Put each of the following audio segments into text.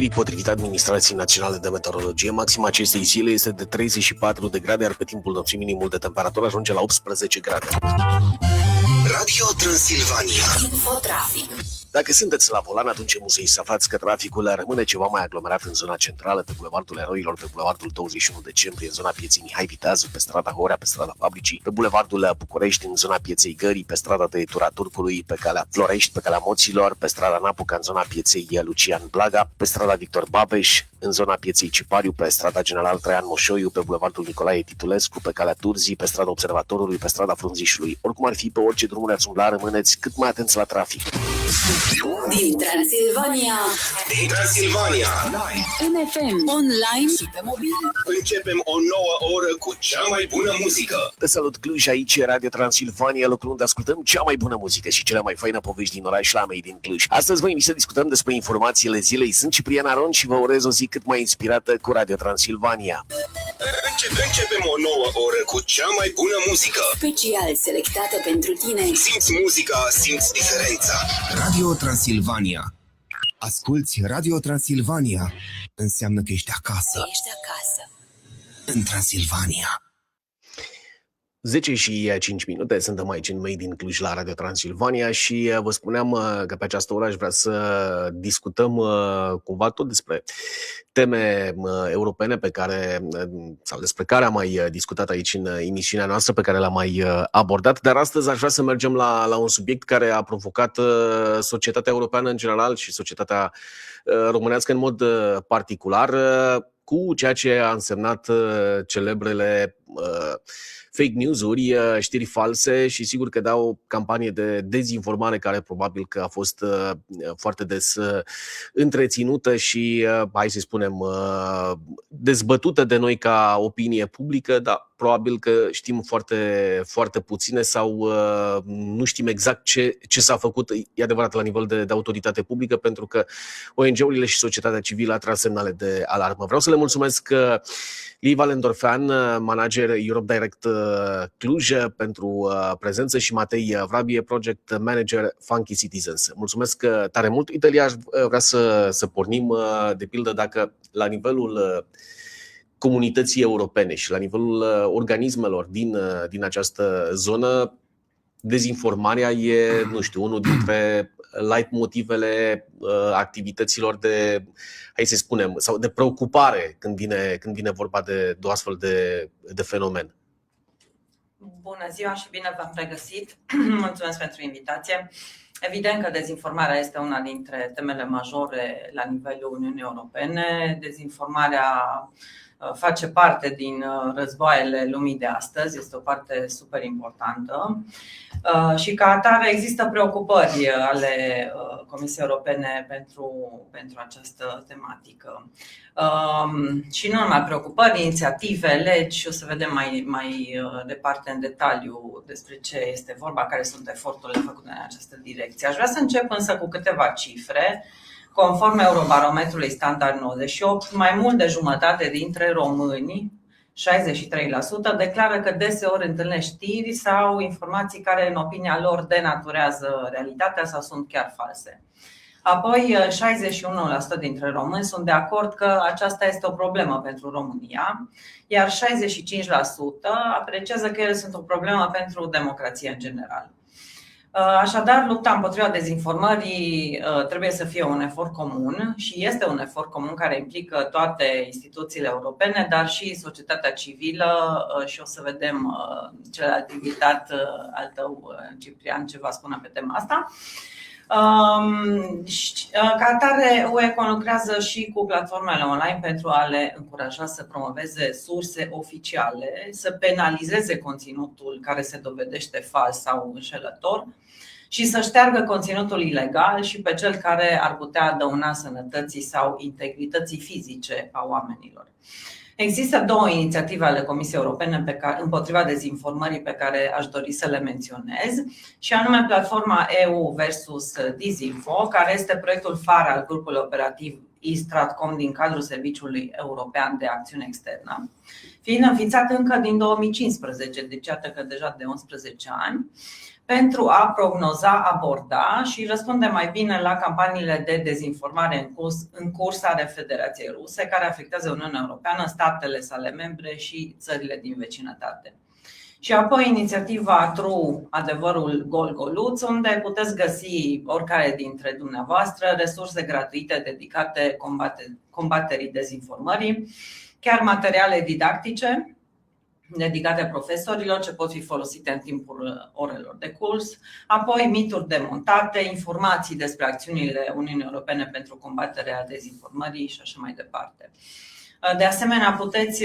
Potrivit Administrației Naționale de Meteorologie, maxima acestei zile este de 34 de grade, iar pe timpul nopții minimul de temperatură ajunge la 18 grade. Radio Transilvania. Infotrafic. Dacă sunteți la volan, atunci muzei să aflați că traficul rămâne ceva mai aglomerat în zona centrală, pe Bulevardul Eroilor, pe Bulevardul 21 decembrie, în zona pieței Mihai Viteazu, pe strada Horea, pe strada Fabricii, pe Bulevardul București, în zona pieței Gării, pe strada Tăietura Turcului, pe calea Florești, pe calea Moților, pe strada Napuca, în zona pieței Lucian Blaga, pe strada Victor Babeș, în zona pieței Cipariu, pe strada General Traian Moșoiu, pe Bulevardul Nicolae Titulescu, pe calea Turzii, pe strada Observatorului, pe strada Frunzișului. Oricum ar fi, pe orice drumuri ați umbla, rămâneți cât mai atenți la trafic. Din Transilvania. Din Transilvania. În FM, online și pe mobil. Începem o nouă oră cu cea mai bună muzică. Te salut, Cluj, aici e Radio Transilvania, locul unde ascultăm cea mai bună muzică și cele mai faine povești din oraș la mei din Cluj. Astăzi vă invit să discutăm despre informațiile zilei. Sunt Ciprian Aron și vă urez o zi cât mai inspirată cu Radio Transilvania. Începem o nouă oră cu cea mai bună muzică. Special selectată pentru tine. Simți muzica, simți diferența. Radio Transilvania. Asculți Radio Transilvania. Înseamnă că ești acasă. Ești acasă. În Transilvania. 10 și 5 minute, suntem aici în Made in Cluj la Radio Transilvania și vă spuneam că pe această oră aș vrea să discutăm cumva tot despre teme europene sau despre care am mai discutat aici în emisiunea noastră, pe care l-am mai abordat, dar astăzi aș vrea să mergem la un subiect care a provocat societatea europeană în general și societatea românească în mod particular, cu ceea ce a însemnat celebrele fake news-uri, știri false și sigur că da o campanie de dezinformare care probabil că a fost foarte des întreținută și, hai să spunem, dezbătută de noi ca opinie publică, dar probabil că știm foarte, foarte puține sau nu știm exact ce s-a făcut, e adevărat, la nivel de autoritate publică, pentru că ONG-urile și societatea civilă a tras semnale de alarmă. Vreau să le mulțumesc Liv Alendorfean, manager Europe Direct Cluj, pentru prezență și Matei Vrabie, project manager Funky Citizens. Mulțumesc tare mult. Italia, aș vrea să pornim, de pildă, dacă la nivelul comunității europene și la nivelul organismelor din această zonă, dezinformarea e, nu știu, unul dintre leitmotivele activităților de, hai să spunem, sau de preocupare când vine vorba de o astfel de fenomen. Bună ziua și bine v-am regăsit. Mulțumesc pentru invitație. Evident că dezinformarea este una dintre temele majore la nivelul Uniunii Europene. Dezinformarea face parte din războaiele lumii de astăzi, este o parte super importantă și ca atare există preocupări ale Comisiei Europene pentru această tematică. Și nu numai preocupări, inițiative, legi, o să vedem mai departe în detaliu despre ce este vorba, care sunt eforturile făcute în această direcție. Aș vrea să încep însă cu câteva cifre. Conform Eurobarometrului Standard 98, mai mult de jumătate dintre români, 63%, declară că deseori întâlnesc știri sau informații care, în opinia lor, denaturează realitatea sau sunt chiar false. Apoi, 61% dintre români sunt de acord că aceasta este o problemă pentru România, iar 65% apreciază că ele sunt o problemă pentru democrația în general. Așadar, lupta împotriva dezinformării trebuie să fie un efort comun și este un efort comun care implică toate instituțiile europene, dar și societatea civilă și o să vedem celălalt invitat al tău, Ciprian, ce va spune pe tema asta. Ca atare, UE conlucrează și cu platformele online pentru a le încuraja să promoveze surse oficiale, să penalizeze conținutul care se dovedește fals sau înșelător și să șteargă conținutul ilegal și pe cel care ar putea dăuna sănătății sau integrității fizice a oamenilor. Există două inițiative ale Comisiei Europene împotriva dezinformării pe care aș dori să le menționez, și anume platforma EU versus Disinfo, care este proiectul far al grupului operativ e-Stratcom din cadrul Serviciului European de Acțiune Externă, fiind înființat încă din 2015, deci iată că deja de 11 ani. pentru a prognoza, aborda și răspunde mai bine la campaniile de dezinformare în curs ale Federației Ruse, care afectează Uniunea Europeană, statele sale membre și țările din vecinătate. Și apoi inițiativa True, adevărul gol-goluț, unde puteți găsi oricare dintre dumneavoastră resurse gratuite dedicate combaterii dezinformării, chiar materiale didactice dedicate profesorilor ce pot fi folosite în timpul orelor de curs, apoi mituri demontate, informații despre acțiunile Uniunii Europene pentru combaterea dezinformării și așa mai departe. De asemenea, puteți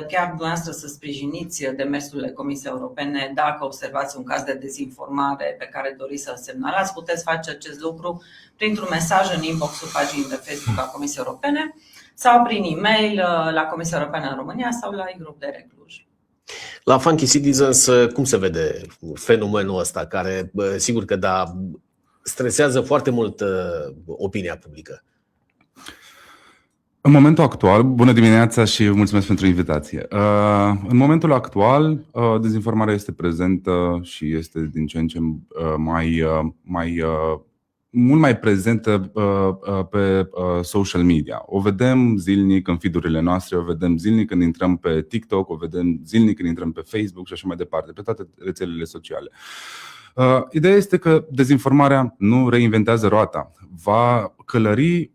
chiar dumneavoastră să sprijiniți demersurile Comisiei Europene dacă observați un caz de dezinformare pe care doriți să-l semnalați. Puteți face acest lucru printr-un mesaj în inbox-ul paginii de Facebook a Comisiei Europene sau prin e-mail la Comisia Europeană în România sau la iGrup de Cluj. La Funky Citizens, cum se vede fenomenul ăsta, care sigur că stresează foarte mult opinia publică? În momentul actual, bună dimineața și mulțumesc pentru invitație. În momentul actual, dezinformarea este prezentă și este din ce în ce mult mai prezentă pe social media. O vedem zilnic în feed-urile noastre, o vedem zilnic când intrăm pe TikTok, o vedem zilnic când intrăm pe Facebook și așa mai departe, pe toate rețelele sociale. Ideea este că dezinformarea nu reinventează roata. Va călări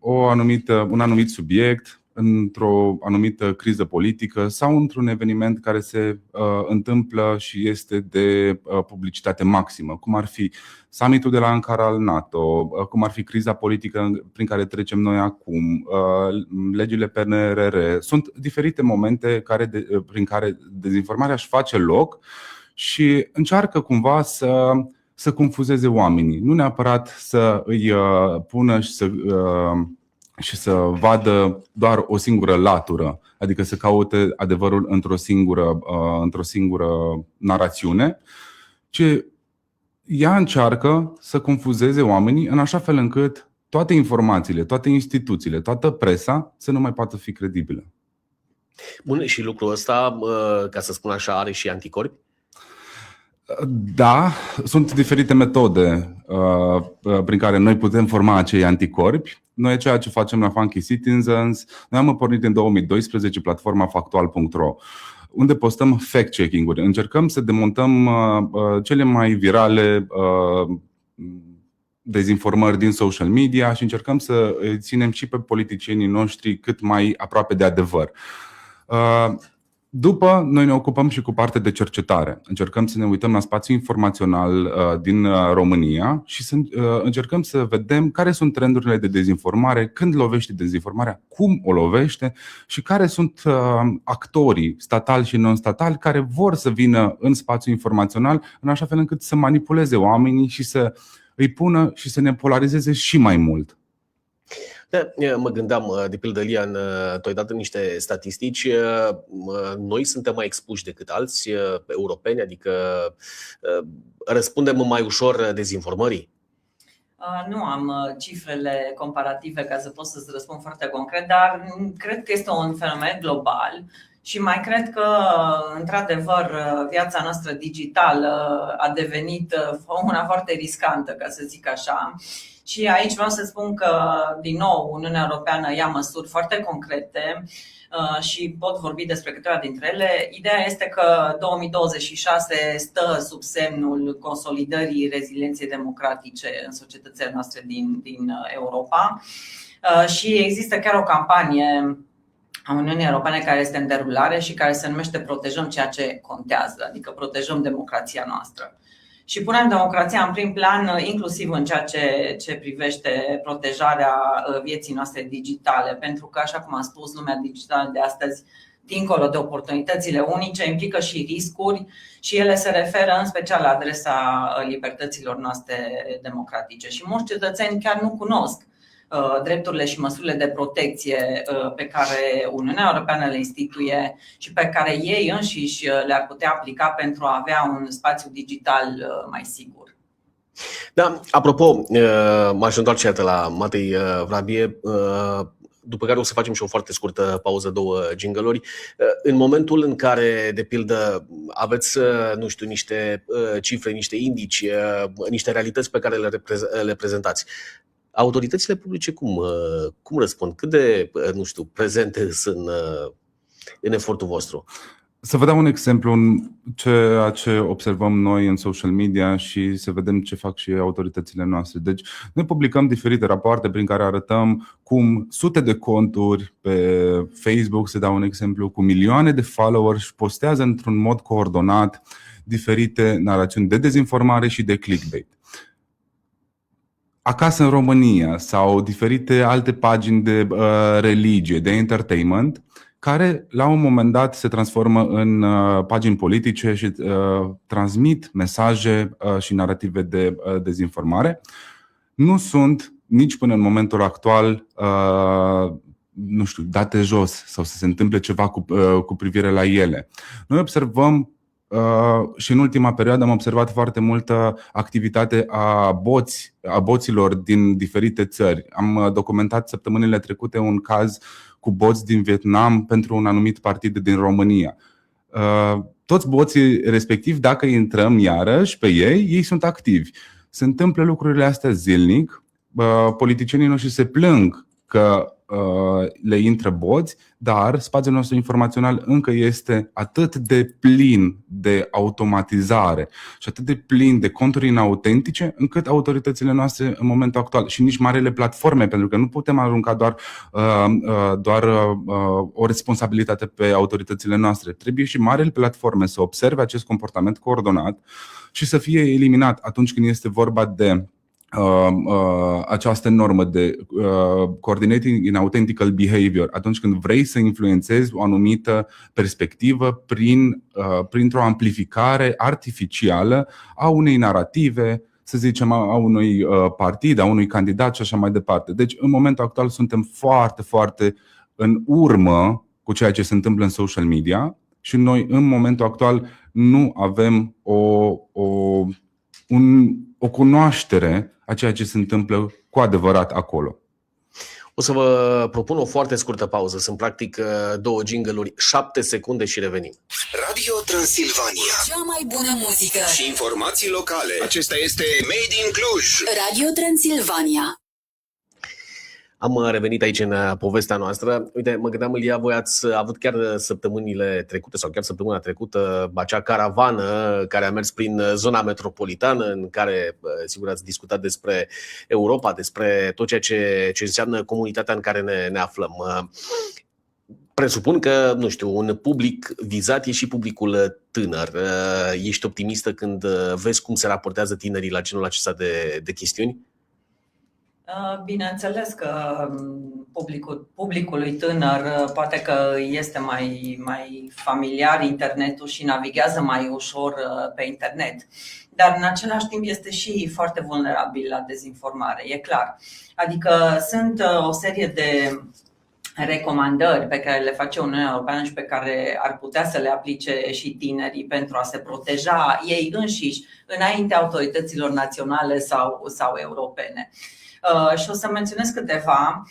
un anumit subiect într-o anumită criză politică sau într-un eveniment care se întâmplă și este de publicitate maximă, cum ar fi summitul de la Ankara al NATO, cum ar fi criza politică prin care trecem noi acum, legile PNRR. Sunt diferite momente prin care dezinformarea își face loc și încearcă cumva să confuzeze oamenii. Nu neapărat să îi pună și să vadă doar o singură latură, adică să caute adevărul într-o singură narațiune, ci ea încearcă să confuzeze oamenii în așa fel încât toate informațiile, toate instituțiile, toată presa să nu mai poată fi credibilă. Bun, și lucrul ăsta, ca să spun așa, are și anticorpi? Da, sunt diferite metode prin care noi putem forma acei anticorpi. Noi ceea ce facem la Funky Citizens, noi am pornit în 2012 platforma factual.ro, unde postăm fact-checking-uri. Încercăm să demontăm cele mai virale dezinformări din social media și încercăm să ținem și pe politicienii noștri cât mai aproape de adevăr. După, noi ne ocupăm și cu partea de cercetare. Încercăm să ne uităm la spațiul informațional din România și să încercăm să vedem care sunt trendurile de dezinformare, când lovește dezinformarea, cum o lovește și care sunt actorii statali și non-statali care vor să vină în spațiul informațional în așa fel încât să manipuleze oamenii și să îi pună și să ne polarizeze și mai mult. Da, mă gândeam, de pildă, Lian, tu ai dat niște statistici. Noi suntem mai expuși decât alți europeni, adică răspundem mai ușor dezinformării? Nu am cifrele comparative ca să pot să-ți răspund foarte concret, dar cred că este un fenomen global. Și mai cred că, într-adevăr, viața noastră digitală a devenit una foarte riscantă, ca să zic așa. Și aici vreau să spun că, din nou, Uniunea Europeană ia măsuri foarte concrete și pot vorbi despre câteva dintre ele. Ideea este că 2026 stă sub semnul consolidării rezilienței democratice în societățile noastre din Europa și există chiar o campanie a Uniunii Europene care este în derulare și care se numește Protejăm ceea ce contează, adică protejăm democrația noastră. Și punem democrația în prim plan, inclusiv în ceea ce privește protejarea vieții noastre digitale, pentru că, așa cum am spus, lumea digitală de astăzi, dincolo de oportunitățile unice, implică și riscuri și ele se referă în special la adresa libertăților noastre democratice. Și mulți cetățeni chiar nu cunosc drepturile și măsurile de protecție pe care Uniunea Europeană le instituie și pe care ei înșiși le-ar putea aplica pentru a avea un spațiu digital mai sigur. Da, apropo, m-aș întoarce la Matei Vrabie. după care o să facem și o foarte scurtă pauză, 2 jingle-uri. În momentul în care, de pildă, aveți, nu știu, niște cifre, niște indici, niște realități pe care le prezentați, autoritățile publice cum răspund? Cât de, nu știu, prezente sunt în efortul vostru? Să vă dau un exemplu în ceea ce observăm noi în social media și să vedem ce fac și autoritățile noastre. Deci, noi publicăm diferite rapoarte prin care arătăm cum sute de conturi pe Facebook, să dau un exemplu, cu milioane de followers postează într-un mod coordonat diferite narațiuni de dezinformare și de clickbait. Acasă în România sau diferite alte pagini de religie, de entertainment, care la un moment dat se transformă în pagini politice și transmit mesaje și narative de dezinformare. Nu sunt nici până în momentul actual, nu știu, date jos sau să se întâmple ceva cu privire la ele. Noi observăm și în ultima perioadă am observat foarte multă activitate a boților din diferite țări. Am documentat săptămânile trecute un caz cu boți din Vietnam pentru un anumit partid din România. Toți boții respectivi, dacă intrăm iarăși pe ei sunt activi. Se întâmplă lucrurile astea zilnic. Politicienii noștri se plâng că le intră boți, dar spațiul nostru informațional încă este atât de plin de automatizare și atât de plin de conturi inautentice, încât autoritățile noastre în momentul actual și nici marele platforme, pentru că nu putem arunca doar o responsabilitate pe autoritățile noastre. Trebuie și marele platforme să observe acest comportament coordonat și să fie eliminat atunci când este vorba de această normă de coordinating inauthentical behavior, atunci când vrei să influențezi o anumită perspectivă printr-o amplificare artificială a unei narative, să zicem, a unui partid, a unui candidat și așa mai departe. Deci în momentul actual suntem foarte, foarte în urmă cu ceea ce se întâmplă în social media și noi în momentul actual nu avem o cunoaștere a ceea ce se întâmplă cu adevărat acolo. O să vă propun o foarte scurtă pauză. Sunt practic 2 jingle-uri, 7 secunde și revenim. Radio Transilvania. Cea mai bună muzică Și informații locale. Acesta este Made in Cluj. Radio Transilvania. Am revenit aici în povestea noastră. Uite, mă gândeam, Ilia, voi ați avut chiar săptămânile trecute sau chiar săptămâna trecută acea caravană care a mers prin zona metropolitană, în care, sigur, ați discutat despre Europa, despre tot ceea ce înseamnă comunitatea în care ne aflăm. Presupun că, nu știu, un public vizat e și publicul tânăr. Ești optimistă când vezi cum se raportează tinerii la genul acesta de chestiuni? Bineînțeles că publicului tânăr poate că este mai familiar internetul și navighează mai ușor pe internet, dar în același timp este și foarte vulnerabil la dezinformare, e clar. Adică sunt o serie de recomandări pe care le face Uniunea Europeană și pe care ar putea să le aplice și tinerii pentru a se proteja ei înșiși înaintea autorităților naționale sau europene. Și o să menționez câteva.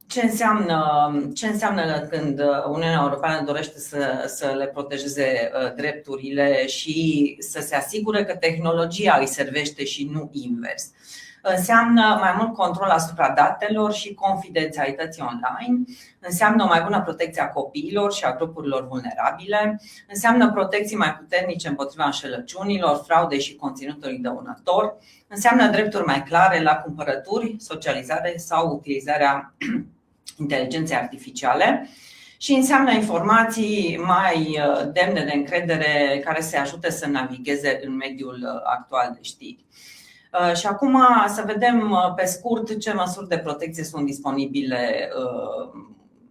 Ce înseamnă când Uniunea Europeană dorește să le protejeze drepturile și să se asigure că tehnologia îi servește și nu invers. Înseamnă mai mult control asupra datelor și confidențialității online, înseamnă o mai bună protecție a copiilor și a grupurilor vulnerabile, înseamnă protecții mai puternice împotriva înșelăciunilor, fraudei și conținutului dăunător, înseamnă drepturi mai clare la cumpărături, socializare sau utilizarea inteligenței artificiale și înseamnă informații mai demne de încredere care să ajute să navigheze în mediul actual de știri. Și acum să vedem pe scurt ce măsuri de protecție sunt disponibile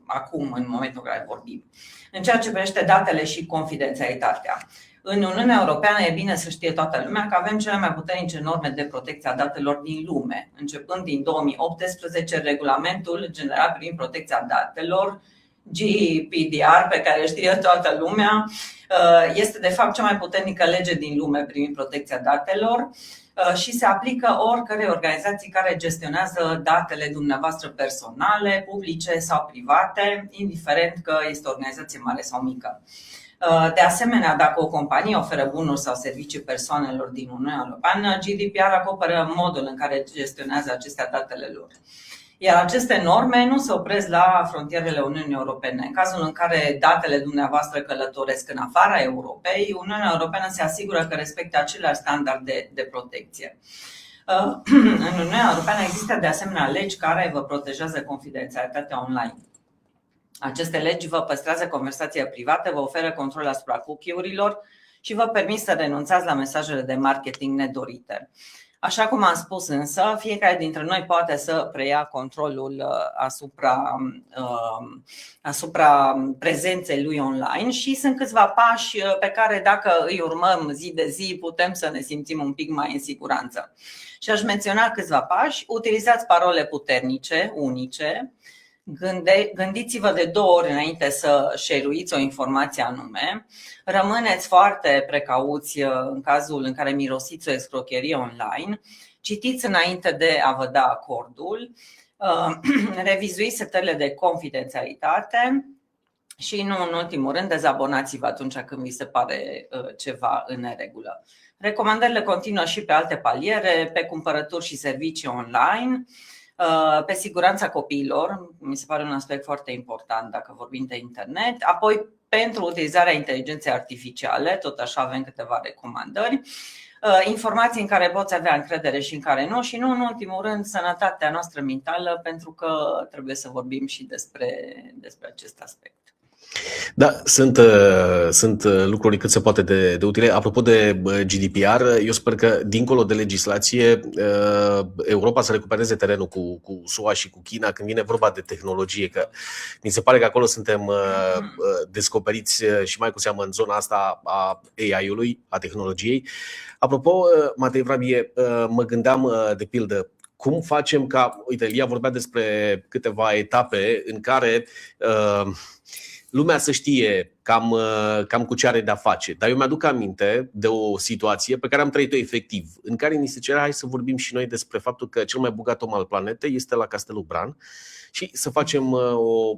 acum, în momentul în care vorbim. În ceea ce privește datele și confidențialitatea, în Uniunea Europeană e bine să știe toată lumea că avem cele mai puternice norme de protecție a datelor din lume. Începând din 2018, Regulamentul General privind protecția datelor, GDPR, pe care știe toată lumea, este de fapt cea mai puternică lege din lume privind protecția datelor. și se aplică oricărei organizații care gestionează datele dumneavoastră personale, publice sau private, indiferent că este o organizație mare sau mică. De asemenea, dacă o companie oferă bunuri sau servicii persoanelor din Uniunea Europeană, GDPR acoperă modul în care gestionează acestea datele lor. Iar aceste norme nu se opresc la frontierele Uniunii Europene. În cazul în care datele dumneavoastră călătoresc în afara Europei, Uniunea Europeană se asigură că respectă aceleași standarde de protecție. În Uniunea Europeană există de asemenea legi care vă protejează confidențialitatea online. Aceste legi vă păstrează conversația privată, vă oferă control asupra cookie-urilor și vă permit să renunțați la mesajele de marketing nedorite. Așa cum am spus însă, fiecare dintre noi poate să preia controlul asupra prezenței lui online și sunt câțiva pași pe care, dacă îi urmăm zi de zi, putem să ne simțim un pic mai în siguranță. Și aș menționa câțiva pași. Utilizați parole puternice, unice. Gândiți-vă de 2 ori înainte să share-uiți o informație anume. Rămâneți foarte precauți în cazul în care mirosiți o escrocherie online. Citiți înainte de a vă da acordul. Revizuiți setările de confidențialitate și, nu în ultimul rând, dezabonați-vă atunci când vi se pare ceva în neregulă. Recomandările continuă și pe alte paliere, pe cumpărături și servicii online, pe siguranța copiilor, mi se pare un aspect foarte important dacă vorbim de internet. Apoi, pentru utilizarea inteligenței artificiale, tot așa avem câteva recomandări. Informații în care poți avea încredere și în care nu. Și, nu în ultimul rând, sănătatea noastră mentală, pentru că trebuie să vorbim și despre acest aspect. Da, sunt lucruri cât se poate de utile. Apropo de GDPR, eu sper că, dincolo de legislație, Europa să recupereze terenul cu SUA și cu China când vine vorba de tehnologie, că mi se pare că acolo suntem descoperiți și mai cu seamă în zona asta a AI-ului, a tehnologiei. Apropo, Matei Vrabie, mă gândeam, de pildă, cum facem ca, uite, Elia vorbea despre câteva etape în care lumea să știe cam cu ce are de-a face. Dar eu mi-aduc aminte de o situație pe care am trăit-o efectiv, în care ni se cerea, hai să vorbim și noi despre faptul că cel mai bogat om al planetei este la Castelul Bran și să facem o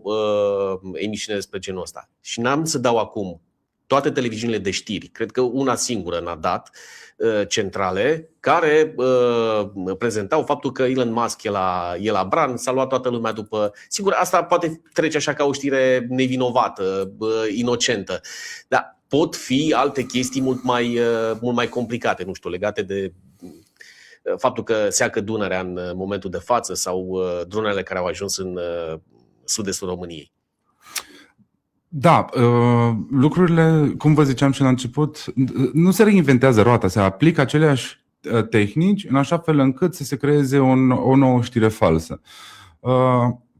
emisiune despre genul ăsta. Și n-am să dau acum toate televiziunile de știri, cred că una singură n-a dat, centrale, care prezentau faptul că Elon Musk e la Bran, s-a luat toată lumea după. Sigur, asta poate trece așa ca o știre nevinovată, inocentă, dar pot fi alte chestii mult mai complicate, nu știu, legate de faptul că seacă Dunărea în momentul de față sau dronele care au ajuns în sud-estul României. Da, lucrurile, cum vă ziceam și la început, nu se reinventează roata, se aplică aceleași tehnici în așa fel încât să se creeze o nouă știre falsă.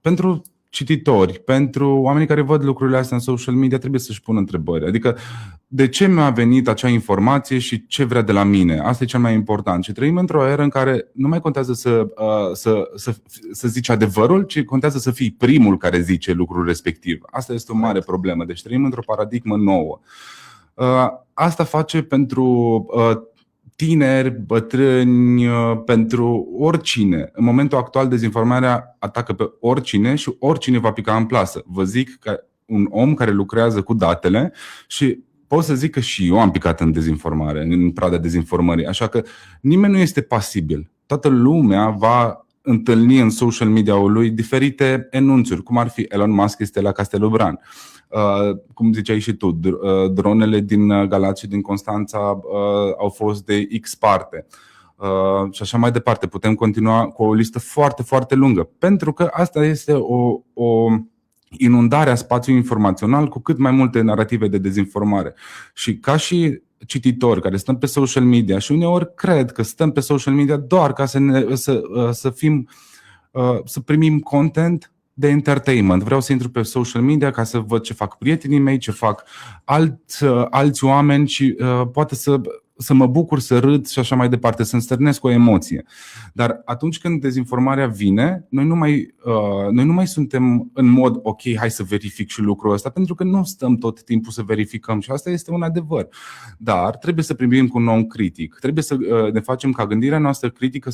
Pentru cititori, pentru oamenii care văd lucrurile astea în social media, trebuie să-și pună întrebări. Adică, de ce mi-a venit acea informație și ce vrea de la mine? Asta e cel mai important. Și trăim într-o eră în care nu mai contează să zici adevărul, ci contează să fii primul care zice lucrul respectiv. Asta este o mare problemă. Deci trăim într-o paradigmă nouă. Asta face pentru tineri, bătrâni, pentru oricine. În momentul actual, dezinformarea atacă pe oricine și oricine va pica în plasă. Vă zic că un om care lucrează cu datele și pot să zic că și eu am picat în dezinformare, în prada dezinformării. Așa că nimeni nu este pasibil. Toată lumea va întâlni în social media-ul lui diferite enunțuri, cum ar fi Elon Musk este la Castelul Bran. Cum ziceai și tu, dronele din Galați și din Constanța au fost de X parte și așa mai departe. Putem continua cu o listă foarte, foarte lungă, pentru că asta este o inundare a spațiului informațional cu cât mai multe narative de dezinformare. Și ca și cititori care stăm pe social media și uneori cred că stăm pe social media doar ca să primim content de entertainment. Vreau să intru pe social media ca să văd ce fac prietenii mei, ce fac alți oameni și poate să mă bucur, să râd și așa mai departe, să-mi stârnesc o emoție. Dar atunci când dezinformarea vine, noi nu mai suntem în mod ok, hai să verific și lucrul ăsta, pentru că nu stăm tot timpul să verificăm și asta este un adevăr. Dar trebuie să primim cu un om critic. Trebuie să ne facem ca gândirea noastră critică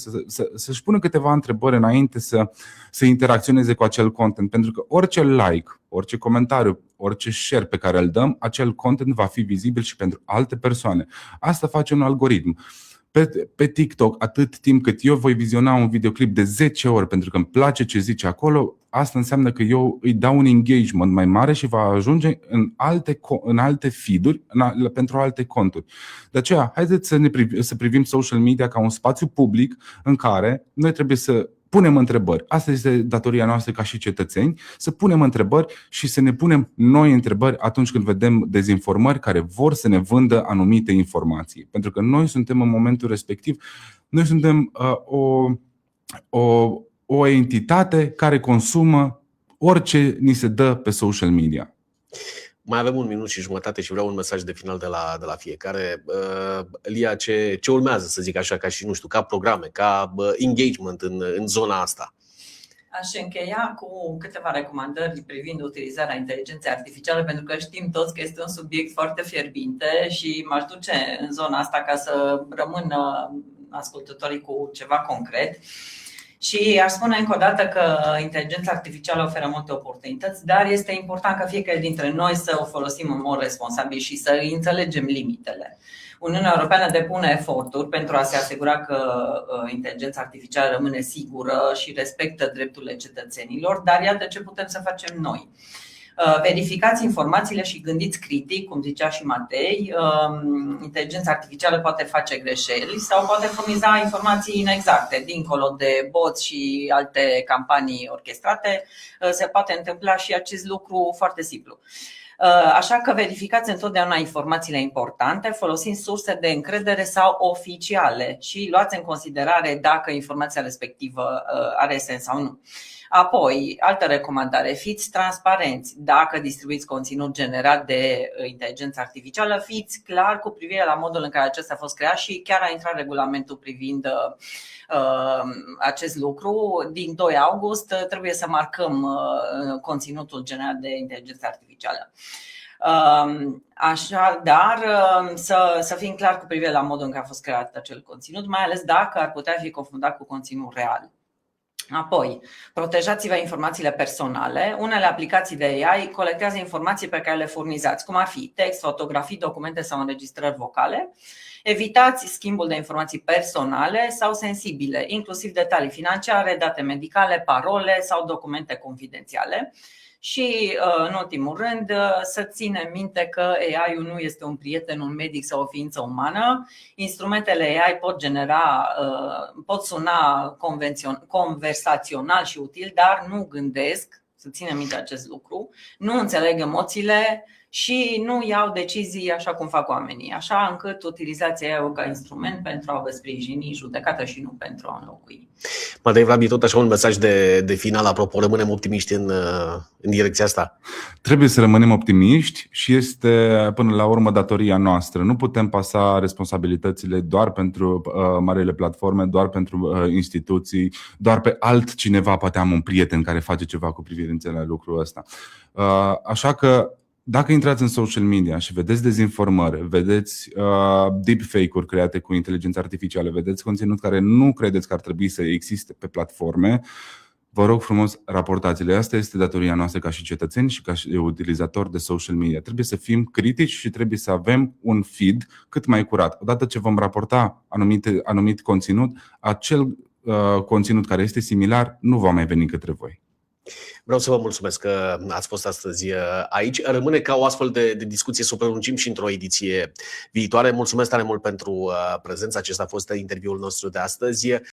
să-și pună câteva întrebări înainte să interacționeze cu acel content, pentru că orice like, orice comentariu, orice share pe care îl dăm, acel content va fi vizibil și pentru alte persoane. Asta face un algoritm. Pe TikTok, atât timp cât eu voi viziona un videoclip de 10 ori pentru că îmi place ce zice acolo, asta înseamnă că eu îi dau un engagement mai mare și va ajunge în alte feed-uri, pentru alte conturi. De aceea, haideți să privim social media ca un spațiu public în care noi trebuie să punem întrebări. Asta este datoria noastră ca și cetățeni, să punem întrebări și să ne punem noi întrebări atunci când vedem dezinformări care vor să ne vândă anumite informații. Pentru că noi suntem în momentul respectiv, noi suntem o entitate care consumă orice ni se dă pe social media. Mai avem 1 minut și jumătate și vreau un mesaj de final de la fiecare. Lia, ce urmează, să zic așa, ca și, nu știu, ca programe, ca engagement în zona asta? Aș încheia cu câteva recomandări privind utilizarea inteligenței artificiale, pentru că știm toți că este un subiect foarte fierbinte și m-aș duce în zona asta ca să rămână ascultătorii cu ceva concret. Și aș spune încă o dată că inteligența artificială oferă multe oportunități, dar este important ca fiecare dintre noi să o folosim în mod responsabil și să îi înțelegem limitele. Uniunea Europeană depune eforturi pentru a se asigura că inteligența artificială rămâne sigură și respectă drepturile cetățenilor, dar iată ce putem să facem noi. Verificați informațiile și gândiți critic, cum zicea și Matei. Inteligența artificială poate face greșeli sau poate furniza informații inexacte. Dincolo de boți și alte campanii orchestrate, se poate întâmpla și acest lucru foarte simplu. Așa că verificați întotdeauna informațiile importante folosind surse de încredere sau oficiale și luați în considerare dacă informația respectivă are sens sau nu. Apoi, altă recomandare, fiți transparenți. Dacă distribuiți conținut generat de inteligență artificială, fiți clar cu privire la modul în care acesta a fost creat și chiar a intrat regulamentul privind acest lucru. Din 2 august trebuie să marcăm conținutul generat de inteligență artificială. Așadar, să fim clar cu privire la modul în care a fost creat acel conținut, mai ales dacă ar putea fi confundat cu conținut real. Apoi, protejați-vă informațiile personale. Unele aplicații de AI colectează informații pe care le furnizați, cum ar fi text, fotografii, documente sau înregistrări vocale. Evitați schimbul de informații personale sau sensibile, inclusiv detalii financiare, date medicale, parole sau documente confidențiale. Și, în ultimul rând, să ținem minte că AI-ul nu este un prieten, un medic sau o ființă umană. Instrumentele AI pot suna conversațional și util, dar nu gândesc, să ținem minte acest lucru, nu înțeleg emoțiile și nu iau decizii așa cum fac oamenii, așa încât utilizați AI-ul ca instrument pentru a vă sprijini judecată și nu pentru a înlocui. Matei Vrabi, tot așa un mesaj de final, apropo, rămânem optimiști în direcția asta? Trebuie să rămânem optimiști și este până la urmă datoria noastră. Nu putem pasa responsabilitățile doar pentru marile platforme, doar pentru instituții, doar pe altcineva, poate am un prieten care face ceva cu privire la lucrul ăsta. Așa că dacă intrați în social media și vedeți dezinformări, vedeți deepfake-uri create cu inteligența artificială, vedeți conținut care nu credeți că ar trebui să existe pe platforme, vă rog frumos, raportați-le. Asta este datoria noastră ca și cetățeni și ca și utilizatori de social media. Trebuie să fim critici și trebuie să avem un feed cât mai curat. Odată ce vom raporta anumit conținut, acel conținut care este similar nu va mai veni către voi. Vreau să vă mulțumesc că ați fost astăzi aici. Rămâne ca o astfel de discuție să o prelungim și într-o ediție viitoare. Mulțumesc tare mult pentru prezența. Acesta a fost interviul nostru de astăzi.